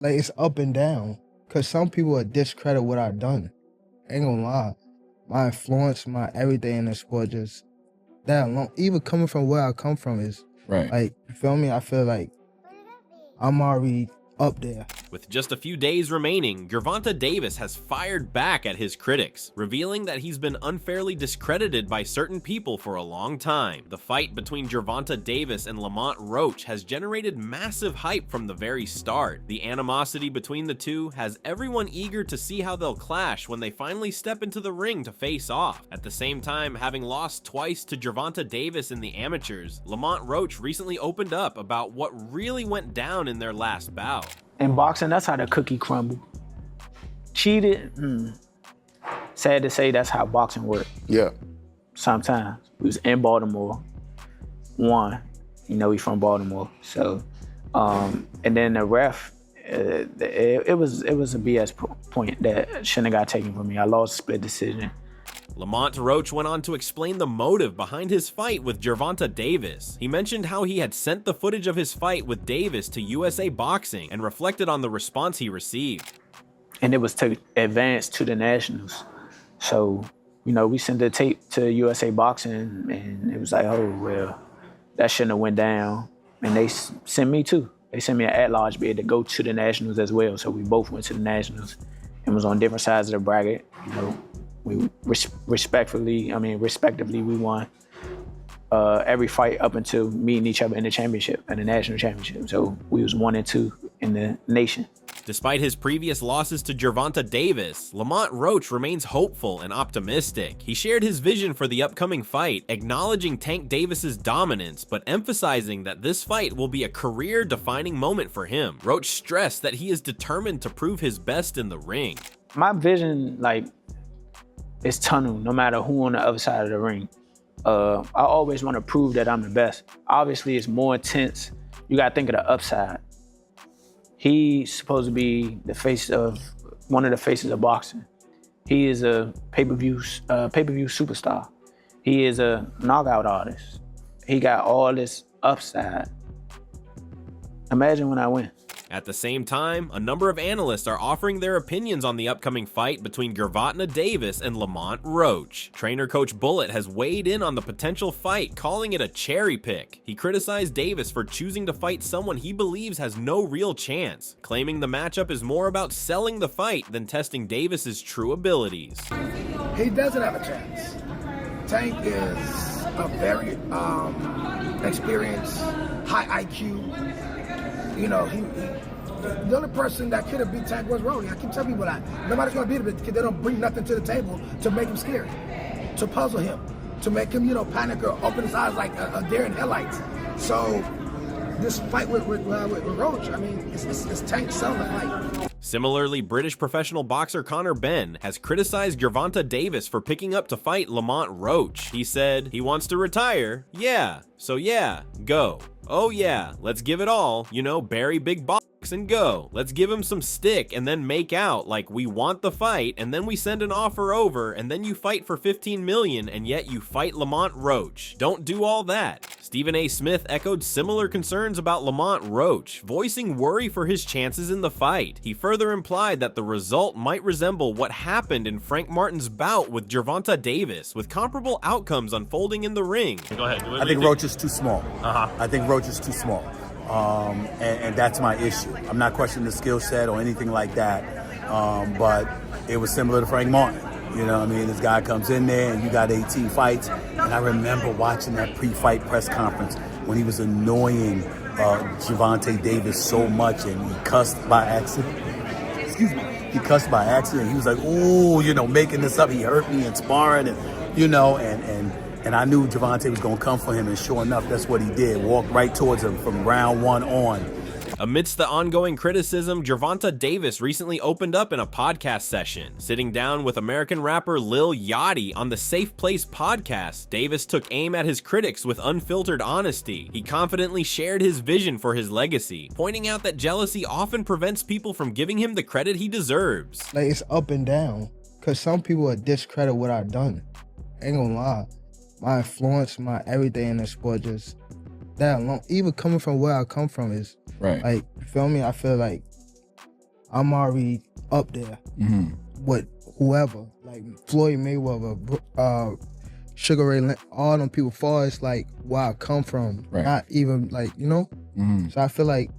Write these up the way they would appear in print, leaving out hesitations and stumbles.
Like, it's up and down. Cause some people will discredit what I've done. Ain't gonna lie. My influence, my everything in the sport, just that alone. Even coming from where I come from is right. like, you feel me? I feel like I'm already up there. With just a few days remaining, Gervonta Davis has fired back at his critics, revealing that he's been unfairly discredited by certain people for a long time. The fight between Gervonta Davis and Lamont Roach has generated massive hype from the very start. The animosity between the two has everyone eager to see how they'll clash when they finally step into the ring to face off. At the same time, having lost twice to Gervonta Davis in the amateurs, Lamont Roach recently opened up about what really went down in their last bout. In boxing, that's how the cookie crumble. Cheated, sad to say, that's how boxing works. Yeah. Sometimes. We was in Baltimore, won. You know, we from Baltimore. So, and then the ref, it was a BS point that shouldn't have got taken from me. I lost a split decision. Lamont Roach went on to explain the motive behind his fight with Gervonta Davis. He mentioned how he had sent the footage of his fight with Davis to USA Boxing and reflected on the response he received. And it was to advance to the Nationals. So, you know, we sent the tape to USA Boxing and it was like, oh, well, that shouldn't have went down. And they sent me too. They sent me an at-large bid to go to the Nationals as well. So we both went to the Nationals and was on different sides of the bracket, you know. We respectively, we won every fight up until meeting each other in the championship, in the national championship. So we was 1 and 2 in the nation. Despite his previous losses to Gervonta Davis, Lamont Roach remains hopeful and optimistic. He shared his vision for the upcoming fight, acknowledging Tank Davis's dominance, but emphasizing that this fight will be a career-defining moment for him. Roach stressed that he is determined to prove his best in the ring. My vision, it's tunnel, no matter who on the other side of the ring. I always want to prove that I'm the best. Obviously, it's more intense. You got to think of the upside. He's supposed to be one of the faces of boxing. He is a pay-per-view superstar. He is a knockout artist. He got all this upside. Imagine when I win. At the same time, a number of analysts are offering their opinions on the upcoming fight between Gervonta Davis and Lamont Roach. Trainer Coach Bullet has weighed in on the potential fight, calling it a cherry pick. He criticized Davis for choosing to fight someone he believes has no real chance, claiming the matchup is more about selling the fight than testing Davis's true abilities. He doesn't have a chance. Tank is a very experienced, high IQ. You know, the only person that could have beat Tank was Rody. I keep telling people that. Nobody's going to beat him because they don't bring nothing to the table to make him scared, to puzzle him, to make him, panic or open his eyes like a deer in headlights. So this fight with Roach, it's Tank selling the fight. Similarly, British professional boxer Conor Benn has criticized Gervonta Davis for picking up to fight Lamont Roach. He said, he wants to retire. Yeah, so yeah, go. Oh yeah, let's give it all, bury big box and go. Let's give him some stick and then make out like we want the fight, and then we send an offer over, and then you fight for 15 million and yet you fight Lamont Roach. Don't do all that. Stephen A. Smith echoed similar concerns about Lamont Roach, voicing worry for his chances in the fight. He further implied that the result might resemble what happened in Frank Martin's bout with Gervonta Davis, with comparable outcomes unfolding in the ring. Go ahead. I think Roach is too small. I think Roach is too small. And that's my issue. I'm not questioning the skill set or anything like that, but it was similar to Frank Martin. You know what I mean? This guy comes in there and you got 18 fights. And I remember watching that pre-fight press conference when he was annoying Gervonta Davis so much and he cussed by accident. Excuse me. He cussed by accident. He was like, ooh, making this up. He hurt me in sparring and I knew Gervonta was going to come for him, and sure enough, that's what he did. Walked right towards him from round 1 on. Amidst the ongoing criticism, Gervonta Davis recently opened up in a podcast session. Sitting down with American rapper Lil Yachty on the Safe Place podcast, Davis took aim at his critics with unfiltered honesty. He confidently shared his vision for his legacy, pointing out that jealousy often prevents people from giving him the credit he deserves. Like, it's up and down, because some people will discredit what I've done. Ain't gonna lie. My influence, my everything in the sport, just that alone. Even coming from where I come from is right. Like, you feel me? I feel like I'm already up there with whoever, like Floyd Mayweather, Sugar Ray Leonard, all them people, far as like where I come from, not even like, you know? So I feel like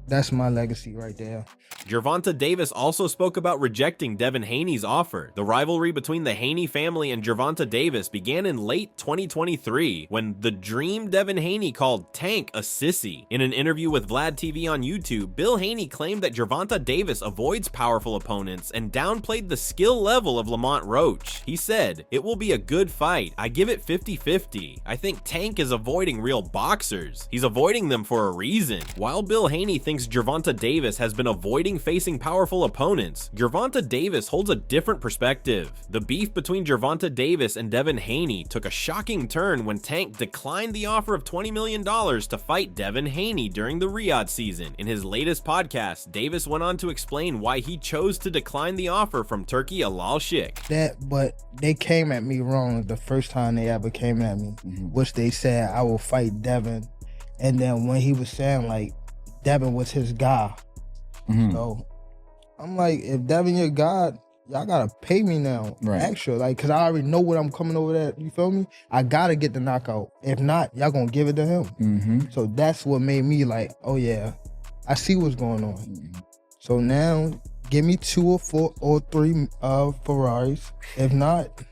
that's my legacy right there. Gervonta Davis also spoke about rejecting Devin Haney's offer. The rivalry between the Haney family and Gervonta Davis began in late 2023 when the Dream Devin Haney called Tank a sissy. In an interview with Vlad TV on YouTube, Bill Haney claimed that Gervonta Davis avoids powerful opponents and downplayed the skill level of Lamont Roach. He said, "It will be a good fight. I give it 50-50. I think Tank is avoiding real boxers. He's avoiding them for a reason." While Bill Haney thinks Gervonta Davis has been avoiding facing powerful opponents, Gervonta Davis holds a different perspective. The beef between Gervonta Davis and Devin Haney took a shocking turn when Tank declined the offer of $20 million to fight Devin Haney during the Riyadh season. In his latest podcast, Davis went on to explain why he chose to decline the offer from Turki Al Sheikh. But they came at me wrong the first time they ever came at me, which they said I will fight Devin. And then when he was saying like Devin was his guy, so I'm like, if Devin your God, y'all gotta pay me now, extra, like, cause I already know what I'm coming over there. You feel me? I gotta get the knockout. If not, y'all gonna give it to him. So that's what made me like, oh yeah, I see what's going on. So now, give me 2 or 4 or 3 Ferraris. If not,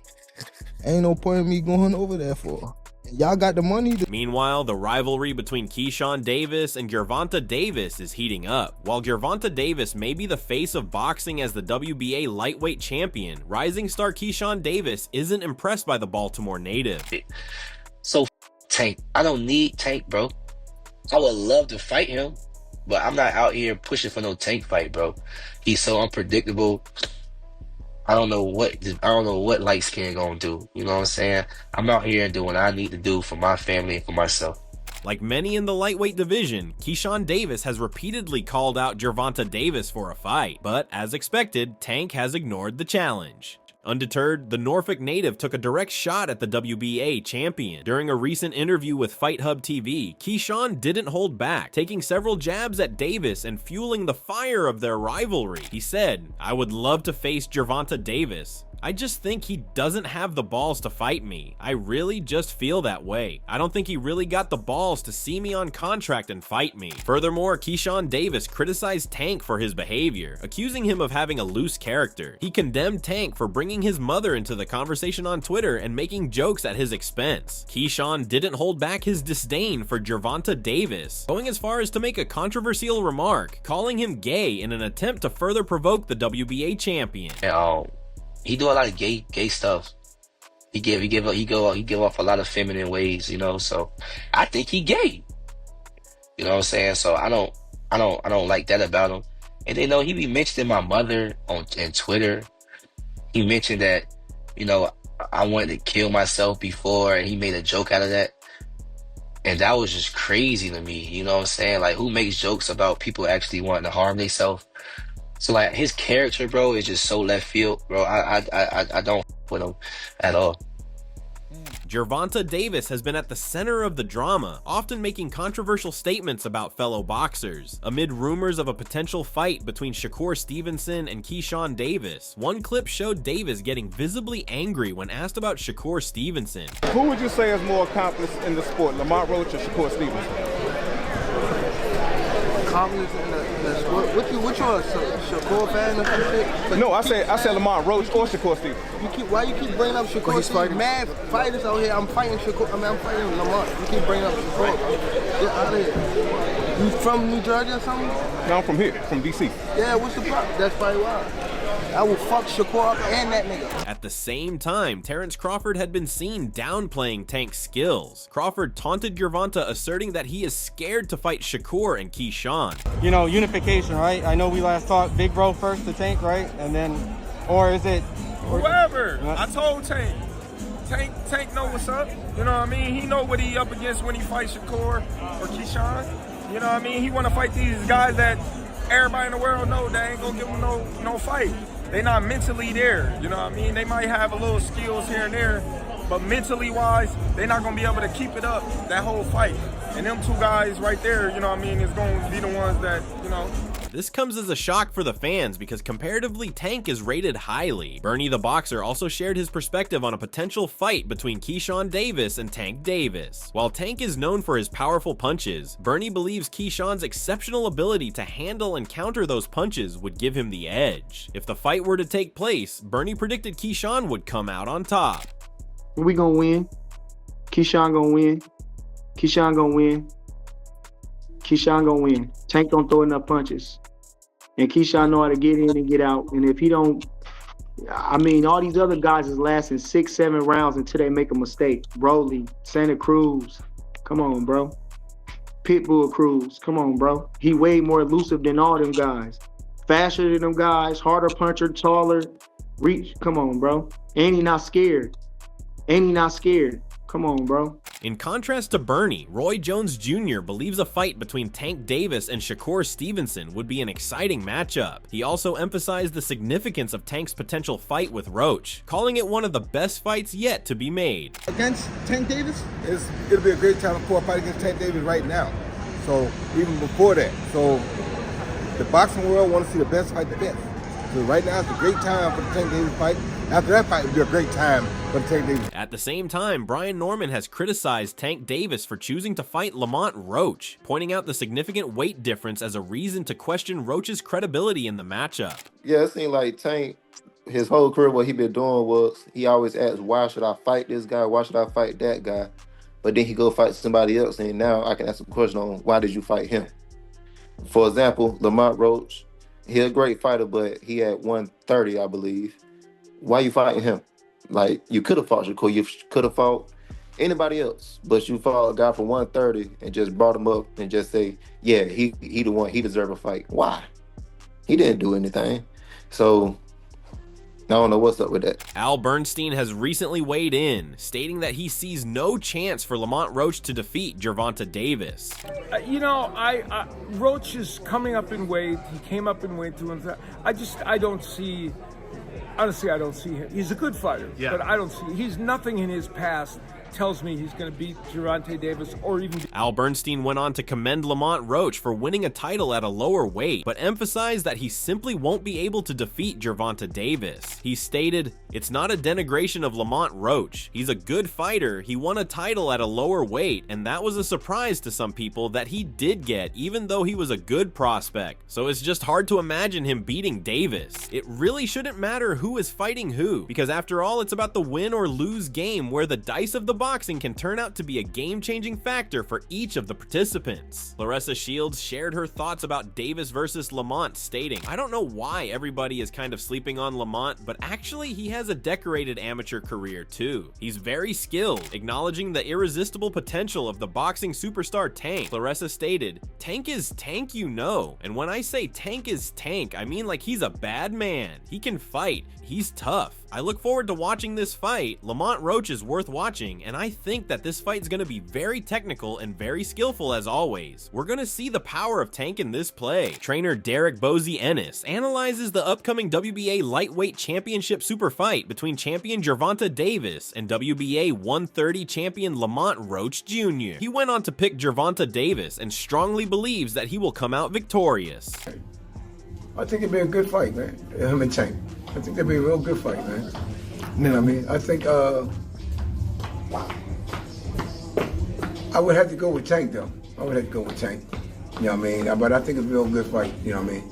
ain't no point in me going over there for. Y'all got the money. Meanwhile, the rivalry between Keyshawn Davis and Gervonta Davis is heating up. While Gervonta Davis may be the face of boxing as the WBA lightweight champion, rising star Keyshawn Davis isn't impressed by the Baltimore native. So Tank, I don't need Tank, bro. I would love to fight him, but I'm not out here pushing for no Tank fight, bro. He's so unpredictable. I don't know what light skin gonna do. You know what I'm saying? I'm out here doing what I need to do for my family and for myself. Like many in the lightweight division, Keyshawn Davis has repeatedly called out Gervonta Davis for a fight, but as expected, Tank has ignored the challenge. Undeterred, the Norfolk native took a direct shot at the WBA champion. During a recent interview with Fight Hub TV, Keyshawn didn't hold back, taking several jabs at Davis and fueling the fire of their rivalry. He said, "I would love to face Gervonta Davis. I just think he doesn't have the balls to fight me. I really just feel that way. I don't think he really got the balls to see me on contract and fight me." Furthermore, Keyshawn Davis criticized Tank for his behavior, accusing him of having a loose character. He condemned Tank for bringing his mother into the conversation on Twitter and making jokes at his expense. Keyshawn didn't hold back his disdain for Gervonta Davis, going as far as to make a controversial remark, calling him gay in an attempt to further provoke the WBA champion. He do a lot of gay stuff. He give off a lot of feminine ways, you know. So I think he gay. You know what I'm saying? So I don't like that about him. And then he be mentioning my mother on Twitter. He mentioned that, you know, I wanted to kill myself before, and he made a joke out of that. And that was just crazy to me. You know what I'm saying? Like, who makes jokes about people actually wanting to harm themselves? So like his character, bro, is just so left field, bro. I don't with him at all. Gervonta Davis has been at the center of the drama, often making controversial statements about fellow boxers. Amid rumors of a potential fight between Shakur Stevenson and Keyshawn Davis, one clip showed Davis getting visibly angry when asked about Shakur Stevenson. Who would you say is more accomplished in the sport, Lamont Roach or Shakur Stevenson? Accomplished in the sport? What you a Shakur fan or some shit? No, I said Lamont Roach or Shakur Stevenson. Why you keep bringing up Shakur? He's fighting mad fighters out here. I'm fighting Shakur. I'm fighting Lamont. You keep bringing up Shakur. Get out of here. You from New Jersey or something? No, I'm from here, from DC. Yeah, what's the problem? That's probably why. I will fuck Shakur up and that nigga. At the same time, Terrence Crawford had been seen downplaying Tank's skills. Crawford taunted Gervonta, asserting that he is scared to fight Shakur and Keyshawn. You know, unification, right? I know we last talked Big Bro first to Tank, right? And then, or is it? Whoever. I told Tank. Tank know what's up. You know what I mean? He know what he up against when he fights Shakur or Keyshawn. You know what I mean? He want to fight these guys that everybody in the world know they ain't gonna give him no fight. They not mentally there, you know what I mean? They might have a little skills here and there, but mentally wise, they not gonna be able to keep it up that whole fight. And them two guys right there, you know what I mean, is gonna be the ones that, you know. This comes as a shock for the fans because comparatively Tank is rated highly. Bernie the Boxer also shared his perspective on a potential fight between Keyshawn Davis and Tank Davis. While Tank is known for his powerful punches, Bernie believes Keyshawn's exceptional ability to handle and counter those punches would give him the edge. If the fight were to take place, Bernie predicted Keyshawn would come out on top. We gonna win. Keyshawn gonna win. Keyshawn gonna win. Keyshawn gonna win. Tank don't throw enough punches. And Keyshawn know how to get in and get out. And if he don't, I mean, all these other guys is lasting 6-7 rounds until they make a mistake. Broly, Santa Cruz, come on, bro. Pitbull Cruz, come on, bro. He way more elusive than all them guys. Faster than them guys, harder puncher, taller, reach. Come on, bro. And he not scared. And he not scared. Come on, bro. In contrast to Bernie, Roy Jones Jr. believes a fight between Tank Davis and Shakur Stevenson would be an exciting matchup. He also emphasized the significance of Tank's potential fight with Roach, calling it one of the best fights yet to be made. Against Tank Davis? It'll be a great time for a fight against Tank Davis right now. So even before that. So the boxing world wants to see the best fight the best. So right now it's a great time for the Tank Davis fight. After that fight, it'll be a great time for the Tank Davis. At the same time, Brian Norman has criticized Tank Davis for choosing to fight Lamont Roach, pointing out the significant weight difference as a reason to question Roach's credibility in the matchup. Yeah, it seemed like Tank, his whole career, what he been doing was he always asked, why should I fight this guy? Why should I fight that guy? But then he go fight somebody else, and now I can ask a question on why did you fight him? For example, Lamont Roach, he's a great fighter, but he had 130, I believe. Why you fighting him? Like, you could have fought Shakur, you could have fought anybody else, but you fought a guy for 130 and just brought him up and just say, yeah, he the one, he deserve a fight. Why? He didn't do anything. So I don't know what's up with that. Al Bernstein has recently weighed in, stating that he sees no chance for Lamont Roach to defeat Gervonta Davis. Roach is coming up in weight. He came up in weight to him. I don't see. Honestly, I don't see him. He's a good fighter, but I don't see. He's nothing in his past tells me he's going to beat Gervonta Davis or even... Al Bernstein went on to commend Lamont Roach for winning a title at a lower weight, but emphasized that he simply won't be able to defeat Gervonta Davis. He stated, "It's not a denigration of Lamont Roach. He's a good fighter. He won a title at a lower weight, and that was a surprise to some people that he did get, even though he was a good prospect. So it's just hard to imagine him beating Davis. It really shouldn't matter who is fighting who, because after all, it's about the win or lose game where the dice of the boxing can turn out to be a game-changing factor for each of the participants." Claressa Shields shared her thoughts about Davis versus Lamont, stating, "I don't know why everybody is kind of sleeping on Lamont, but actually he has a decorated amateur career too. He's very skilled," acknowledging the irresistible potential of the boxing superstar Tank. Claressa stated, "Tank is Tank, you know. And when I say Tank is Tank, I mean like he's a bad man. He can fight. He's tough. I look forward to watching this fight. Lamont Roach is worth watching, and I think that this fight is going to be very technical and very skillful as always. We're going to see the power of Tank in this play." Trainer Derek Bozy Ennis analyzes the upcoming WBA lightweight championship super fight between champion Gervonta Davis and WBA 130 champion Lamont Roach Jr. He went on to pick Gervonta Davis and strongly believes that he will come out victorious. I think it'd be a good fight, man. Him and Tank. I think it'd be a real good fight, man. You know what I mean? I think I would have to go with Tank, though. I would have to go with Tank. You know what I mean? But I think it's a real good fight. You know what I mean?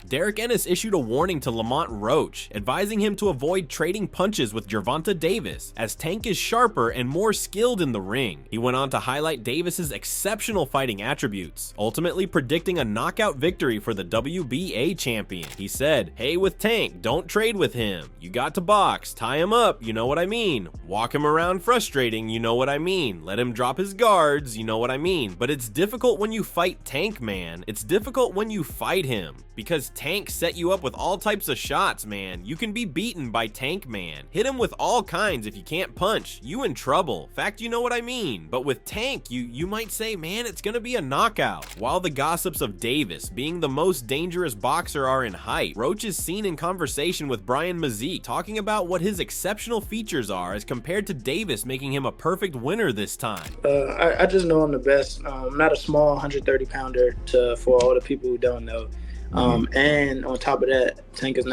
Derek Ennis issued a warning to Lamont Roach, advising him to avoid trading punches with Gervonta Davis, as Tank is sharper and more skilled in the ring. He went on to highlight Davis's exceptional fighting attributes, ultimately predicting a knockout victory for the WBA champion. He said, "Hey, with Tank, don't trade with him. You got to box, tie him up, you know what I mean. Walk him around frustrating, you know what I mean. Let him drop his guards, you know what I mean. But it's difficult when you fight Tank, man. It's difficult when you fight him, because Tank set you up with all types of shots, man. You can be beaten by Tank, man. Hit him with all kinds. If you can't punch, you in trouble. Fact, you know what I mean. But with Tank, you might say, man, it's gonna be a knockout." While the gossips of Davis being the most dangerous boxer are in hype, Roach is seen in conversation with Brian Mazik, talking about what his exceptional features are as compared to Davis, making him a perfect winner this time. I just know I'm the best. I'm not a small 130 pounder for all the people who don't know. And on top of that, Tank is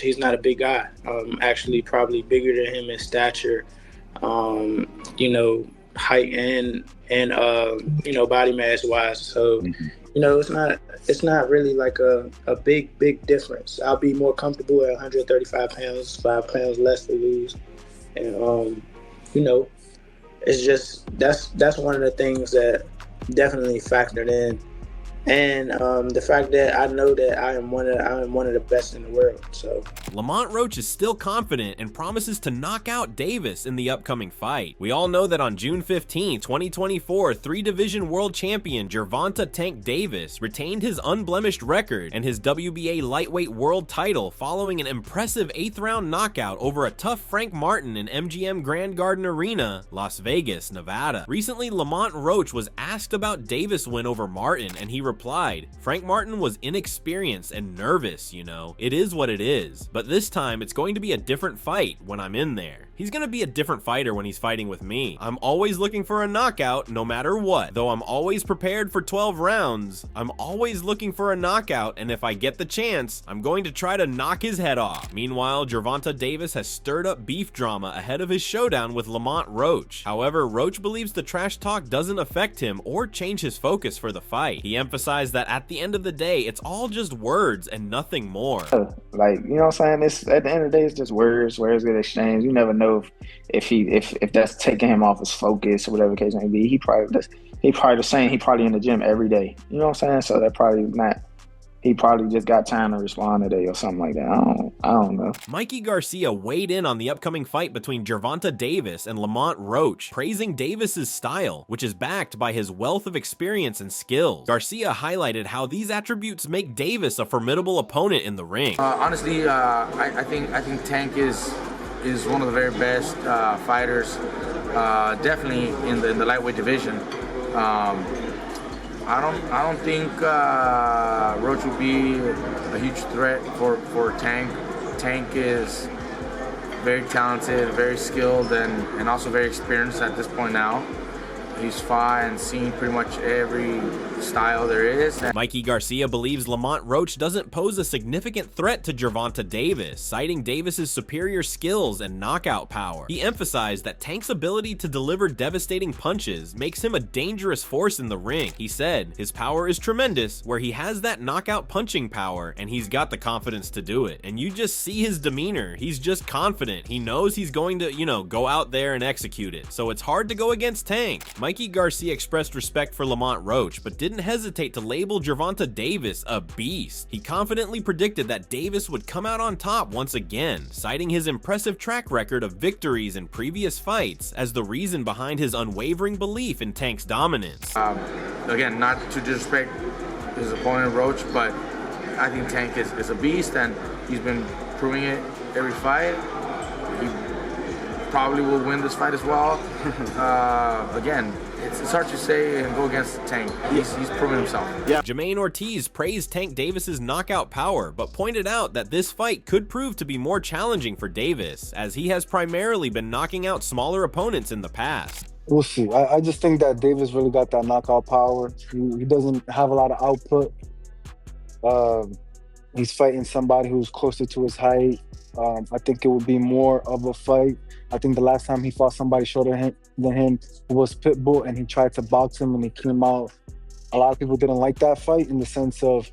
he's not a big guy. Actually, probably bigger than him in stature, height and body mass wise. So, it's not really like a big difference. I'll be more comfortable at 135 pounds, 5 pounds less to lose, and it's just that's one of the things that definitely factored in. And the fact that I know that I am one of the best in the world. So Lamont Roach is still confident and promises to knock out Davis in the upcoming fight. We all know that on June 15, 2024, 3-division world champion Gervonta "Tank" Davis retained his unblemished record and his WBA lightweight world title following an impressive 8th-round knockout over a tough Frank Martin in MGM Grand Garden Arena, Las Vegas, Nevada. Recently, Lamont Roach was asked about Davis' win over Martin, and he replied, "Frank Martin was inexperienced and nervous, It is what it is. But this time, it's going to be a different fight when I'm in there. He's going to be a different fighter when he's fighting with me. I'm always looking for a knockout, no matter what. Though I'm always prepared for 12 rounds, I'm always looking for a knockout, and if I get the chance, I'm going to try to knock his head off." Meanwhile, Gervonta Davis has stirred up beef drama ahead of his showdown with Lamont Roach. However, Roach believes the trash talk doesn't affect him or change his focus for the fight. He emphasized that at the end of the day, it's all just words and nothing more. Like, you know what I'm saying? It's at the end of the day, it's just words get exchanged. You never know if that's taking him off his focus or whatever the case may be. He probably the same. He probably in the gym every day. You know what I'm saying? So that probably not. He probably just got time to respond today or something like that. I don't know. Mikey Garcia weighed in on the upcoming fight between Gervonta Davis and Lamont Roach, praising Davis's style, which is backed by his wealth of experience and skills. Garcia highlighted how these attributes make Davis a formidable opponent in the ring. Honestly, I think Tank is one of the very best fighters, definitely in the lightweight division. I don't think Roach will be a huge threat for Tank. Tank is very talented, very skilled, and also very experienced at this point now. He's fought and seen pretty much every style there is. Mikey Garcia believes Lamont Roach doesn't pose a significant threat to Gervonta Davis, citing Davis's superior skills and knockout power. He emphasized that Tank's ability to deliver devastating punches makes him a dangerous force in the ring. He said, "His power is tremendous, where he has that knockout punching power, and he's got the confidence to do it. And you just see his demeanor. He's just confident. He knows he's going to, go out there and execute it. So it's hard to go against Tank." Mikey Garcia expressed respect for Lamont Roach, but didn't hesitate to label Gervonta Davis a beast. He confidently predicted that Davis would come out on top once again, citing his impressive track record of victories in previous fights as the reason behind his unwavering belief in Tank's dominance. Again, not to disrespect his opponent Roach, but I think Tank is a beast, and he's been proving it every fight. He probably will win this fight as well. Again, it's hard to say and go against Tank. He's proven himself. Yeah. Jermaine Ortiz praised Tank Davis's knockout power, but pointed out that this fight could prove to be more challenging for Davis, as he has primarily been knocking out smaller opponents in the past. We'll see. I just think that Davis really got that knockout power. He doesn't have a lot of output. He's fighting somebody who's closer to his height. I think it would be more of a fight. I think the last time he fought somebody shorter than him was Pitbull, and he tried to box him and he came out. A lot of people didn't like that fight in the sense of,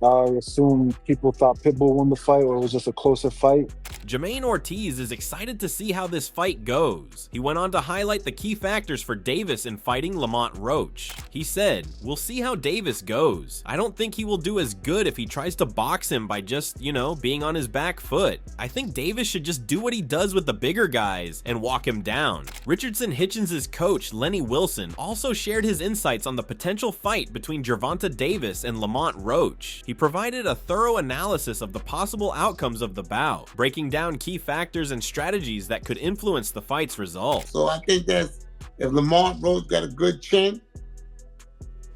I assume people thought Pitbull won the fight or it was just a closer fight. Jermaine Ortiz is excited to see how this fight goes. He went on to highlight the key factors for Davis in fighting Lamont Roach. He said, "We'll see how Davis goes. I don't think he will do as good if he tries to box him by just, being on his back foot. I think Davis should just do what he does with the bigger guys and walk him down." Richardson Hitchens' coach, Lenny Wilson, also shared his insights on the potential fight between Gervonta Davis and Lamont Roach. He provided a thorough analysis of the possible outcomes of the bout, breaking down key factors and strategies that could influence the fight's result. So I think that if Lamont Roach got a good chin,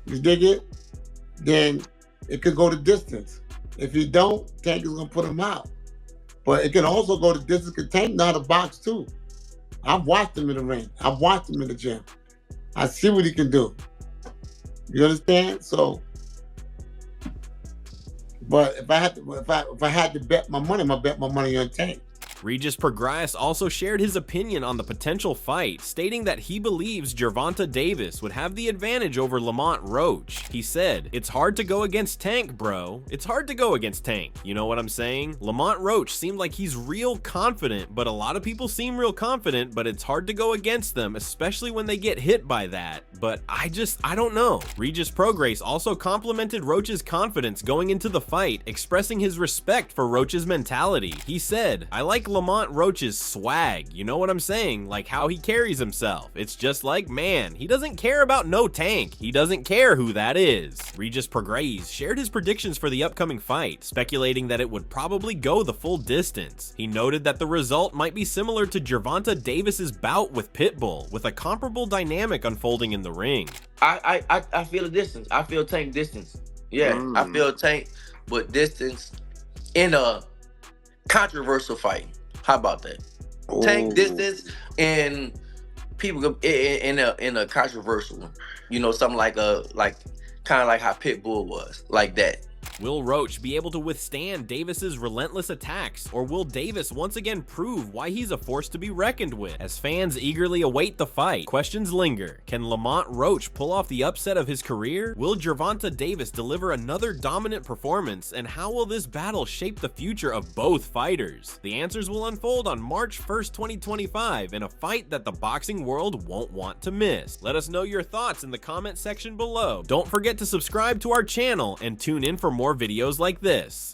you dig it, then it could go the distance. If he don't, Tank is gonna put him out. But it can also go the distance because Tank know how to box too. I've watched him in the ring. I've watched him in the gym. I see what he can do. You understand? So But if I had to bet my money, I'm gonna bet my money on Tank. Regis Prograis also shared his opinion on the potential fight, stating that he believes Gervonta Davis would have the advantage over Lamont Roach. He said, "It's hard to go against Tank, bro. It's hard to go against Tank. You know what I'm saying? Lamont Roach seemed like he's real confident, but a lot of people seem real confident, but it's hard to go against them, especially when they get hit by that. But I don't know." Regis Prograis also complimented Roach's confidence going into the fight, expressing his respect for Roach's mentality. He said, "I like Lamont Roach's swag, you know what I'm saying? Like how he carries himself. It's just like, man, he doesn't care about no Tank. He doesn't care who that is." Regis Prograis shared his predictions for the upcoming fight, speculating that it would probably go the full distance. He noted that the result might be similar to Gervonta Davis's bout with Pitbull, with a comparable dynamic unfolding in the ring. I feel a distance. I feel Tank distance. Yeah, I feel Tank, but distance in a controversial fight. How about that? Tank distance and people in a controversial one. You know, something like kind of like how Pitbull was, like that. Will Roach be able to withstand Davis's relentless attacks, or will Davis once again prove why he's a force to be reckoned with? As fans eagerly await the fight, questions linger. Can Lamont Roach pull off the upset of his career? Will Gervonta Davis deliver another dominant performance, and how will this battle shape the future of both fighters? The answers will unfold on March 1st, 2025 in a fight that the boxing world won't want to miss. Let us know your thoughts in the comment section below. Don't forget to subscribe to our channel and tune in for more videos like this.